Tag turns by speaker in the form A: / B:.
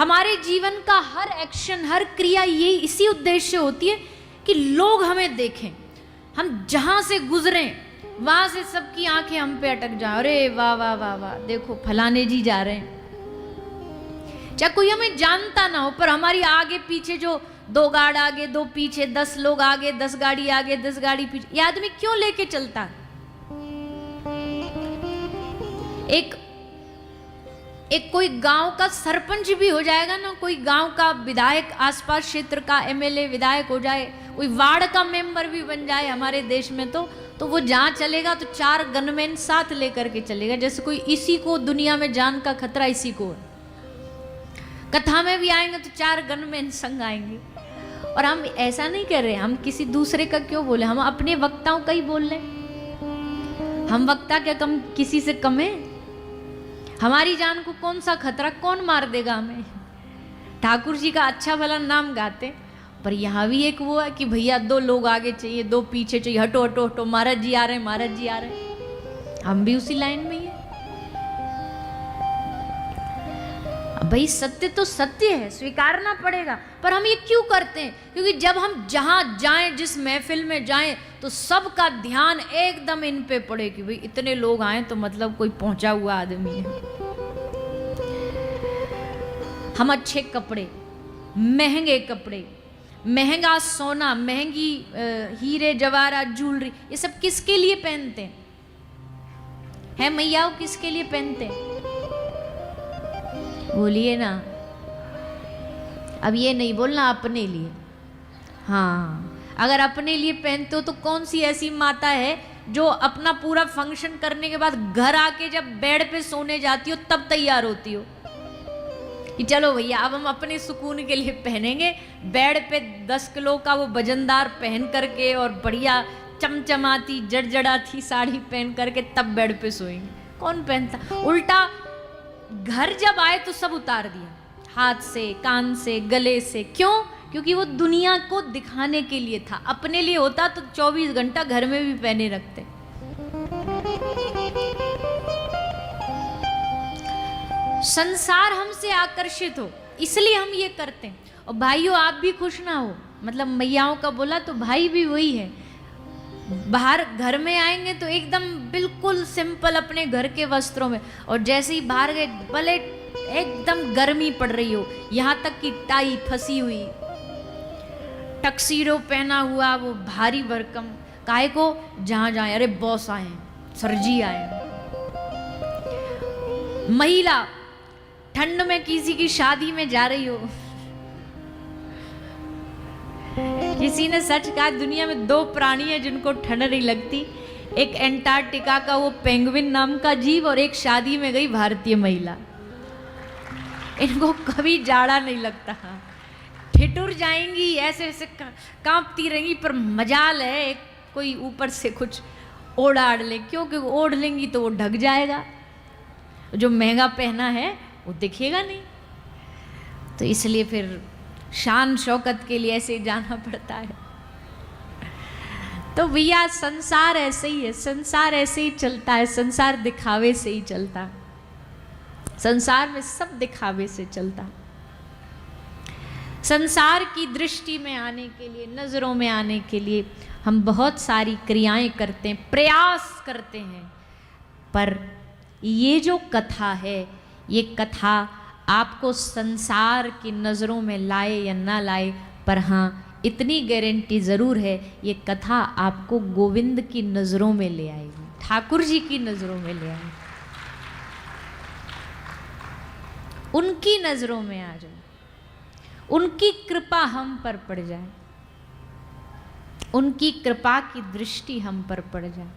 A: हमारे जीवन का हर एक्शन, हर क्रिया ये इसी उद्देश्य होती है कि लोग हमें देखें, हम जहां से गुजरें वहां से सबकी आंखें हम पे अटक जाए, अरे वाह वाह वाह वाह, देखो फलाने जी जा रहे हैं। चाहे कोई हमें जानता ना हो, पर हमारी आगे पीछे जो 2 गार्ड आगे 2 पीछे, 10 लोग आगे 10 गाड़ी आगे 10 गाड़ी पीछे, ये आदमी क्यों लेके चलता है? एक कोई गांव का सरपंच भी हो जाएगा ना, कोई गांव का विधायक, आसपास क्षेत्र का एमएलए विधायक हो जाए, कोई वार्ड का मेंबर भी बन जाए हमारे देश में, तो वो जहां चलेगा तो 4 गनमैन साथ लेकर के चलेगा, जैसे कोई इसी को दुनिया में जान का खतरा इसी को है। कथा में भी आएंगे तो 4 गनमैन संग आएंगे। और हम ऐसा नहीं कर रहे, हम किसी दूसरे का क्यों बोले, हम अपने वक्ताओं का ही बोल रहे। हम वक्ता क्या कम किसी से कम है? हमारी जान को कौन सा खतरा, कौन मार देगा हमें? ठाकुर जी का अच्छा भला नाम गाते, पर यहाँ भी एक वो है कि भैया 2 लोग आगे चाहिए 2 पीछे चाहिए, हटो हटो हटो, महाराज जी आ रहे हैं, महाराज जी आ रहे हैं। हम भी उसी लाइन में ही है। भाई सत्य तो सत्य है, स्वीकारना पड़ेगा, पर हम ये क्यों करते हैं? क्योंकि जब हम जहां जाएं, जिस महफिल में जाएं, तो सबका ध्यान एकदम इन पे पड़े कि भाई इतने लोग आए तो मतलब कोई पहुंचा हुआ आदमी है। हम अच्छे कपड़े, महंगे कपड़े, महंगा सोना, महंगी हीरे जवाहरात ज्वेलरी, ये सब किसके लिए पहनते हैं? है मैया, किसके लिए पहनते हैं? बोलिए ना। अब ये नहीं बोलना अपने लिए। हाँ, अगर अपने लिए पहनते हो तो कौन सी ऐसी माता है जो अपना पूरा फंक्शन करने के बाद घर आके जब बेड पे सोने जाती हो तब तैयार होती हो कि चलो भैया अब हम अपने सुकून के लिए पहनेंगे, बेड पे 10 किलो का वो वजनदार पहन करके और बढ़िया चमचमाती जड़जड़ाती साड़ी पहन करके तब बेड पे सोएंगे। कौन पहनता? उल्टा घर जब आए तो सब उतार दिया, हाथ से, कान से, गले से। क्यों? क्योंकि वो दुनिया को दिखाने के लिए था। अपने लिए होता तो 24 घंटा घर में भी पहने रखते। संसार हमसे आकर्षित हो इसलिए हम ये करते हैं। और भाइयों आप भी खुश ना हो, मतलब मैयाओं का बोला तो भाई भी वही है। बाहर घर में आएंगे तो एकदम बिल्कुल सिंपल अपने घर के वस्त्रों में, और जैसे ही बाहर गए भले एकदम गर्मी पड़ रही हो, यहाँ तक कि टाई फंसी हुई, टक्सीडो पहना हुआ, वो भारी भरकम, काहे को? जहां जाए अरे बॉस आए, सरजी आए। महिला ठंड में किसी की शादी में जा रही हो, किसी ने सच कहा दुनिया में 2 प्राणी है जिनको ठंड नहीं लगती, एक एंटार्क्टिका का वो पेंगुइन नाम का जीव, और एक शादी में गई भारतीय महिला। इनको कभी जाड़ा नहीं लगता, ठिठुर जाएंगी, ऐसे ऐसे कांपती रहेंगी, पर मजाल है एक कोई ऊपर से कुछ ओढ़ आड़ ले। क्यों? क्योंकि ओढ़ लेंगी तो वो ढक जाएगा, जो महंगा पहना है वो दिखेगा नहीं। तो इसलिए फिर शान शौकत के लिए ऐसे जाना पड़ता है। तो भैया संसार ऐसे ही है, संसार ऐसे ही चलता है, संसार दिखावे से ही चलता है, संसार में सब दिखावे से चलता है। संसार की दृष्टि में आने के लिए, नजरों में आने के लिए हम बहुत सारी क्रियाएं करते हैं, प्रयास करते हैं, पर ये जो कथा है, ये कथा आपको संसार की नज़रों में लाए या ना लाए, पर हाँ इतनी गारंटी ज़रूर है, ये कथा आपको गोविंद की नज़रों में ले आएगी, ठाकुर जी की नज़रों में ले आएगी। उनकी नज़रों में आ जाए, उनकी कृपा हम पर पड़ जाए, उनकी कृपा की दृष्टि हम पर पड़ जाए।